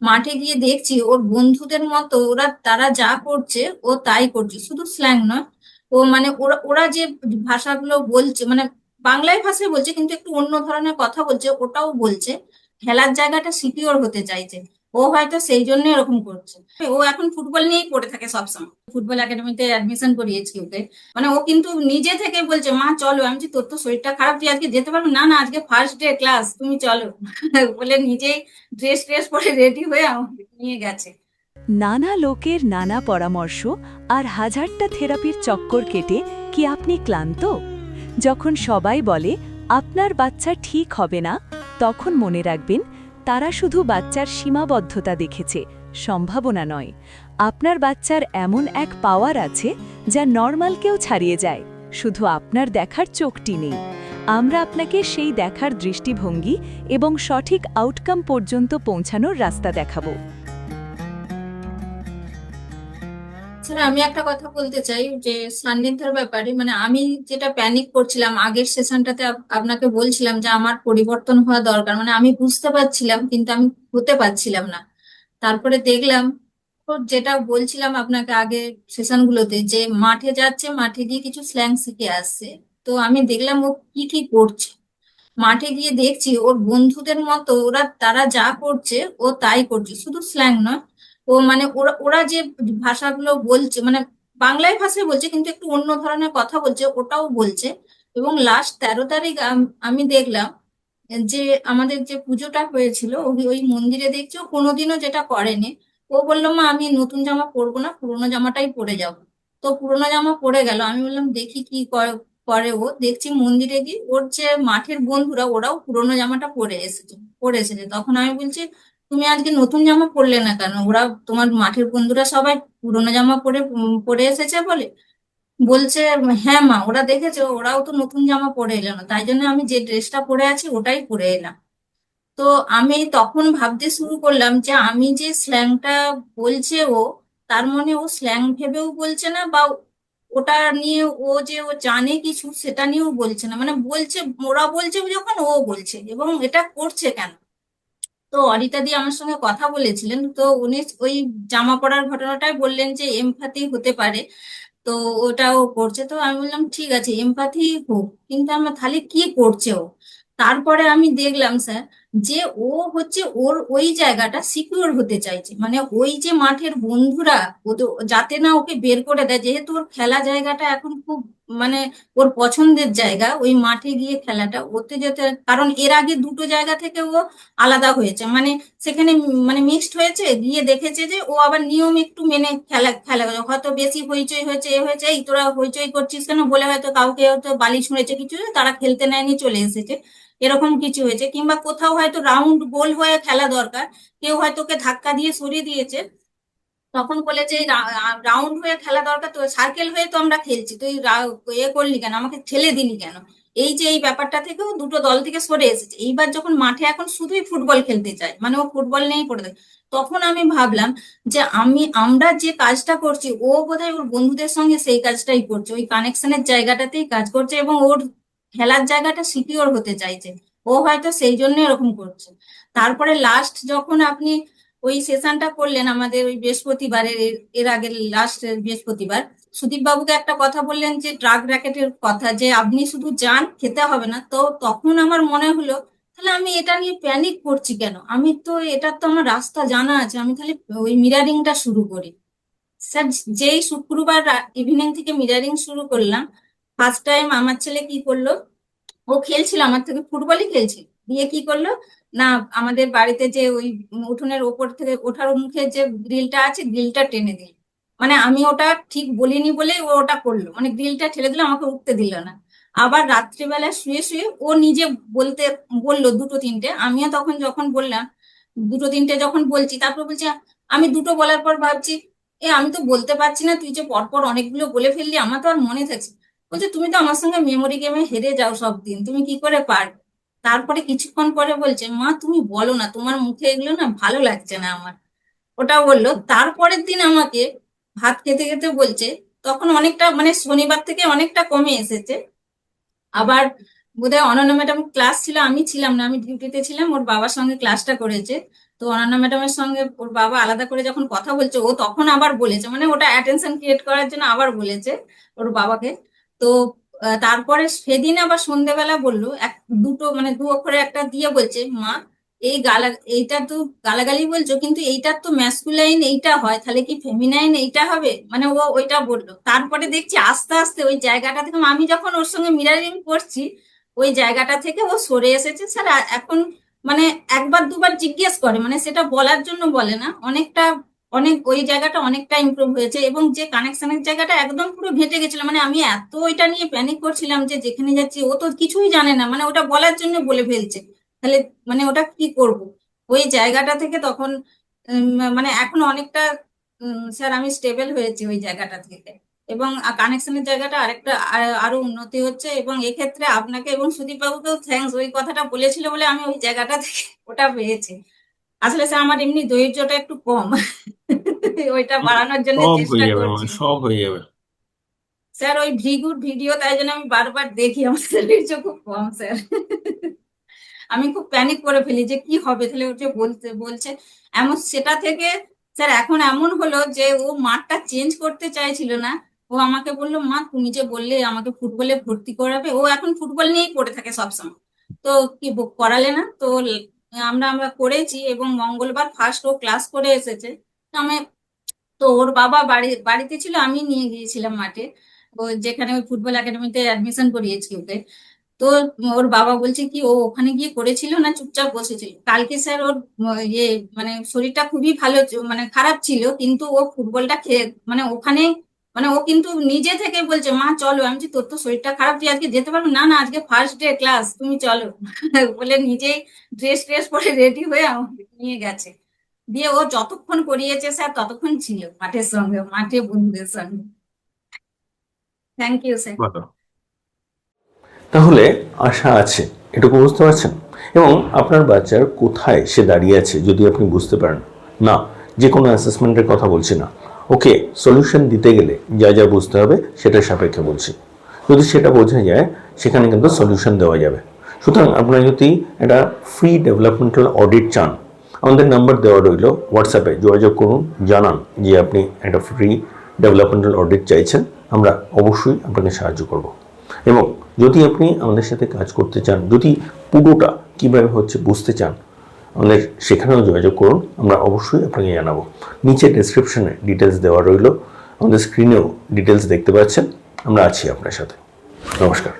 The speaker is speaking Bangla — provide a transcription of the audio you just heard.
মাঠে গিয়ে দেখছি ওর বন্ধুদের মতো তারা যা করছে ও তাই করছে, শুধু স্ল্যাং নয়। ও মানে ওরা ওরা যে ভাষাগুলো বলছে, মানে বাংলায় ভাষায় বলছে কিন্তু একটু অন্য ধরনের কথা বলছে, ওটাও বলছে। খেলার জায়গাটা সিকিওর হতে চাইছে। ও হয়তো সেই জন্য এরকম করছে। ও এখন ফুটবল নিয়েই পড়ে থাকে সবসময়। ফুটবল একাডেমিতে অ্যাডমিশন করিয়েছি ওকে। মানে ও কিন্তু নিজে থেকে বলছে, মা চলো। আমি বলছি, তোর তো শরীরটা খারাপ, তুই আজকে যেতে পারবি না? না, আজকে ফার্স্ট ডে ক্লাস, তুমি চলো। বলে নিজেই ড্রেস ট্রেস পরে রেডি হয়ে আমাকে নিয়ে গেছে। নানা লোকের নানা পরামর্শ আর হাজারটা থেরাপির চক্কর কেটে কি আপনি ক্লান্ত? যখন সবাই বলে আপনার বাচ্চা ঠিক হবে না, তখন মনে রাখবেন তারা শুধু বাচ্চার সীমাবদ্ধতা দেখেছে, সম্ভাবনা নয়। আপনার বাচ্চার এমন এক পাওয়ার আছে যা নর্মালকেও ছাড়িয়ে যায়, শুধু আপনার দেখার চোখটি নেই। আমরা আপনাকে সেই দেখার দৃষ্টিভঙ্গি এবং সঠিক আউটকাম পর্যন্ত পৌঁছানোর রাস্তা দেখাবো। স্যার, আমি একটা কথা বলতে চাই যে সান্নিধ্যের ব্যাপারে। মানে আমি যেটা প্যানিক করছিলাম আগের সেশনটাতে, আপনাকে বলছিলাম যে আমার পরিবর্তন হওয়া দরকার। মানে আমি বুঝতে পারছিলাম কিন্তু আমি হতে পারছিলাম না। তারপরে দেখলাম, তো যেটা বলছিলাম আপনাকে আগে সেশনগুলোতে, যে মাঠে যাচ্ছে, মাঠে গিয়ে কিছু স্ল্যাং শিখে আসছে। তো আমি দেখলাম ও কি কি করছে। মাঠে গিয়ে দেখছি ওর বন্ধুদের মতো তারা যা করছে ও তাই করছে, শুধু স্ল্যাং নয়। ও মানে ওরা ওরা যে ভাষাগুলো বলছে, মানে বাংলায় ভাষায় বলছে কিন্তু একটু অন্য ধরনের কথা বলছে, ওটাও বলছে। এবং লাস্ট 13 তারিখ আমি দেখলাম যে আমাদের যে পুজোটা হয়েছিল, ওই ওই মন্দিরে দেখছি ও কোনোদিনও যেটা করেনি। ও বললো, মা আমি নতুন জামা পরবো না, পুরোনো জামাটাই পরে যাবো। তো পুরোনো জামা পরে গেল। আমি বললাম দেখি কি করে ও। দেখছি মন্দিরে গিয়ে ওর যে মাঠের বন্ধুরা ওরাও পুরোনো জামাটা পরে এসেছে। তখন আমি বলছি, তুমি আজকে নতুন জামা পরলে না কেন? ওরা, তোমার মাঠের বন্ধুরা সবাই পুরোনো জামা পরে এসেছে বলে। বলছে, হ্যাঁ মা, ওরা দেখেছে ওরাও তো নতুন জামা পরে এলো না, তাই জন্য আমি যে ড্রেসটা পরে আছি ওটাই পরে এলাম। তো আমি তখন ভাবতে শুরু করলাম যে আমি যে স্ল্যাংটা বলছে ও, তার মানে ও স্ল্যাং ভেবেও বলছে না, বা ওটা নিয়ে ও জানে কিছু সেটা নিয়েও বলছে না। মানে বলছে, ওরা বলছে যখন ও বলছে, এবং এটা করছে কেন? তো অরিতা দি আমার সঙ্গে কথা বলেছিলেন, তো উনি ওই জামা পরার ঘটনাটাই বললেন যে এমপ্যাথি হতে পারে। তো ওটাও করছে। তো আমি বললাম ঠিক আছে, এমপ্যাথি হোক, কিন্তু আমরা তাহলে কি করছে ও? তারপরে আমি দেখলাম স্যার, যে ও হচ্ছে ওর ওই জায়গাটা সিকিউর হতে চাইছে। মানে ওই যে মাঠের বন্ধুরা যাতে না ওকে বের করে দেয়, যেহেতু ওর খেলা জায়গাটা এখন খুব, মানে ওর পছন্দের জায়গা ওই মাঠে গিয়ে খেলাটা, ওতে যেতে। কারণ এর আগে দুটো জায়গা থেকে ও আলাদা হয়েছে, মানে সেখানে মানে মিক্সড হয়েছে, গিয়ে দেখেছে যে ও আবার নিয়ম একটু মেনে খেলা খেলা হয়তো বেশি হইচই হয়েছে, এ হয়েছে, এই তোরা হইচই করছিস কেন বলে হয়তো কাউকে হয়তো বালি ছুঁড়েছে, কিছু তারা খেলতে নেয়নি, চলে এসেছে। এরকম কিছু হয়েছে, কিংবা কোথাও হয়তো রাউন্ড গোল হয়ে খেলা দরকার, কেউ হয়তো ওকে ধাক্কা দিয়ে সরিয়ে দিয়েছে। তখন বলেছে রাউন্ড হয়ে খেলা দরকার, তো সার্কেল হয়ে তো আমরা খেলছি, তুই এ করলি কেন, আমাকে ঠেলে দিলি কেন? এই যে এই ব্যাপারটা থেকেও দুটো দল থেকে সরে এসেছে। এইবার যখন মাঠে এখন শুধুই ফুটবল খেলতে চায়, মানে ও ফুটবল নিয়েই পড়ে থাকে। তখন আমি ভাবলাম যে আমরা যে কাজটা করছি, ও বোধহয় ওর বন্ধুদের সঙ্গে সেই কাজটাই করছে, ওই কানেকশনের জায়গাটাতেই কাজ করছে, এবং ওর খেলার জায়গাটা সিকিওর হতে চাইছে। ও হয়তো সেই জন্য এরকম করছে। তারপরে লাস্ট যখন আপনি ওই সেশনটা করলেন আমাদের ওই বৃহস্পতিবারের, এর আগের লাস্ট বৃহস্পতিবার, সুদীপ বাবুকে একটা কথা বললেন যে ড্রাগ র্যাকেটের কথা, যে আপনি শুধু যান, খেতে হবে না। তো তখন আমার মনে হলো, তাহলে আমি এটা নিয়ে প্যানিক করছি কেন? আমি তো, এটার তো আমার রাস্তা জানা আছে, আমি তাহলে ওই মিরারিংটা শুরু করি। স্যার, যেই শুক্রবার ইভিনিং থেকে মিরারিং শুরু করলাম, ফার্স্ট টাইম আমার ছেলে কি করলো, ও খেলছিল আমার থেকে, ফুটবলই খেলছিল, দিয়ে কি করলো না, আমাদের বাড়িতে যে ওই উঠোনের ওপর থেকে ওঠার মুখে যে গ্রিলটা আছে, গ্রিলটা টেনে দিল। মানে আমি ওটা ঠিক বলিনি বলেই ও ওটা করলো, মানে গ্রিলটা ঠেলে দিল, আমাকে উঠতে দিল না। আবার রাত্রিবেলা শুয়ে শুয়ে ও নিজে বলতে বললো দুটো তিনটে, আমিও তখন যখন বললাম, দুটো তিনটে যখন বলছি, তারপর বলছি, আমি দুটো বলার পর ভাবছি, আমি তো বলতে পারছি না, তুই যে পরপর অনেকগুলো বলে ফেললি, আমার তো আর মনে থাকছে। বলছে, তুমি তো আমার সঙ্গে মেমোরি গেমে হেরে যাও সব দিন, তুমি কি করে পারবে? তারপরে কিছুক্ষণ পরে বলছে, মা তুমি বলো না, তোমার মুখে এগুলো না ভালো লাগছে না আমার। ওটা বললো। তারপরের দিন আমাকে ভাত খেতে খেতে বলছে, তখন অনেকটা, মানে শনিবার থেকে অনেকটা কমে এসেছে। আবার বোধহয় অনন্যা ম্যাডাম ক্লাস ছিল, আমি ছিলাম না, আমি ডিউটিতে ছিলাম, ওর বাবার সঙ্গে ক্লাসটা করেছে। তো অনন্যা ম্যাডামের সঙ্গে ওর বাবা আলাদা করে যখন কথা বলছে, ও তখন আবার বলেছে, মানে ওটা অ্যাটেনশন ক্রিয়েট করার জন্য আবার বলেছে ওর বাবাকে। তো তারপরে সেদিন আবার সন্ধেবেলা বললো এক দুটো মানে দু অক্ষরে একটা দিয়ে বলছে, মা এই এইটা তো গালাগালি বলছো, কিন্তু এইটা তো ম্যাসকুলাইন এইটা হয়, তাহলে কি ফেমিনাইন এইটা হবে, মানে ও ওইটা বললো। তারপরে দেখছি আস্তে আস্তে ওই জায়গাটা থেকে, আমি যখন ওর সঙ্গে মিরারিং করছি ওই জায়গাটা থেকে ও সরে এসেছে স্যার। এখন মানে একবার দুবার জিজ্ঞেস করে, মানে সেটা বলার জন্য বলে না, অনেকটা ওই জায়গাটা অনেকটা ইমপ্রুভ হয়েছে। এবং যে কানেকশনের জায়গাটা একদম পুরো ঘেঁটে গেছিল, মানে আমি এত ওইটা নিয়ে প্যানিক করছিলাম যে যেখানে যাচ্ছি ও তো কিছুই জানে না, মানে ওটা বলার জন্য বলে ফেলছে, তাহলে মানে ওটা কি করব। ওই জায়গাটা থেকে তখন মানে এখন অনেকটা স্যার আমি স্টেবল হয়েছি ওই জায়গাটা থেকে। এবং কানেকশনের জায়গাটা আরেকটা আরো উন্নতি হচ্ছে। এবং এক্ষেত্রে আপনাকে এবং সুদীপ বাবুকেও থ্যাঙ্কস, ওই কথাটা বলেছিল বলে আমি ওই জায়গাটা থেকে ওটা পেয়েছি। আসলে স্যার আমার এমনি ধৈর্যটা একটু কম, ওইটা বাড়ানোর জন্য সব চেষ্টা হয়ে যাবে করছি। আমার, সব হয়ে যাবে। স্যার ওই ভিগুর ভিডিও, তাই জন্য আমি বারবার দেখি, আমার ধৈর্য খুব কম স্যার। আমি খুব প্যানিক করে ফেলি যে কি হবে, তাহলে ওকে বলতে বলছে এমন। সেটা থেকে স্যার এখন এমন হলো যে ও মাঠটা চেঞ্জ করতে চাইছিল না। ও আমাকে বললো, মা তুমি যে বললে আমাকে ফুটবলে ভর্তি করাবে, ও এখন ফুটবল নিয়েই পড়ে থাকে সবসময়। তো কি করালে না তো আমরা আমরা করেছি, এবং মঙ্গলবার ফার্স্ট ও ক্লাস করে এসেছে। তো আমি, তো ওর বাবা বাড়িতে ছিল, আমি নিয়ে গিয়েছিলাম মাঠে, ও যেখানে ওই ফুটবল একাডেমিতে অ্যাডমিশন করিয়েছি ওকে। তো ওর বাবা বলছে কি ও ওখানে গিয়ে করেছিল না চুপচাপ বসেছিল। কালকে স্যার ওর ইয়ে মানে শরীরটা খুবই ভালো মানে খারাপ ছিল, কিন্তু ও ফুটবলটা খেয়ে মানে ওখানে মানে ও কিন্তু নিজে থেকে বলছে, মা চলো। আমি বলছি, তোর তো শরীরটা খারাপ, তুই আজকে যেতে পারবি না? না আজকে ফার্স্ট ডে ক্লাস, তুমি চলো। বলে নিজেই ড্রেস ট্রেস পরে রেডি হয়ে আমাকে নিয়ে গেছে। দিয়ে ও যতক্ষণ করিয়েছে স্যার ততক্ষণ ছিল মাঠের সঙ্গে, মাঠে বন্ধুদের সঙ্গে। Thank you sir. ভালো। তাহলে আশা আছে, এটুকু বুঝতে পারছেন। এবং আপনার বাচ্চার কোথায় সে দাঁড়িয়ে আছে যদি আপনি বুঝতে পারেন, না যে কোনো অ্যাসেসমেন্টের কথা বলছি না, ওকে সলিউশন দিতে গেলে যা যা বুঝতে হবে সেটার সাপেক্ষে বলছি। যদি সেটা বোঝা যায় সেখানে কিন্তু সলিউশন দেওয়া যাবে। সুতরাং আপনারা যদি একটা ফ্রি ডেভেলপমেন্টাল অডিট চান, আমাদের নাম্বার দেওয়া রইল, হোয়াটসঅ্যাপে যোগাযোগ করুন, জানান যে আপনি একটা ফ্রি ডেভেলপমেন্টাল অডিট চাইছেন, আমরা অবশ্যই আপনাকে সাহায্য করব। এবং যদি আপনি আমাদের সাথে কাজ করতে চান, যদি পুরোটা কীভাবে হচ্ছে বুঝতে চান, আমাদের সেখানেও যোগাযোগ করুন, আমরা অবশ্যই আপনাকে জানাবো। নিচে ডেসক্রিপশনে ডিটেলস দেওয়া রইল, আমাদের স্ক্রিনেও ডিটেলস দেখতে পাচ্ছেন। আমরা আছি আপনার সাথে। নমস্কার।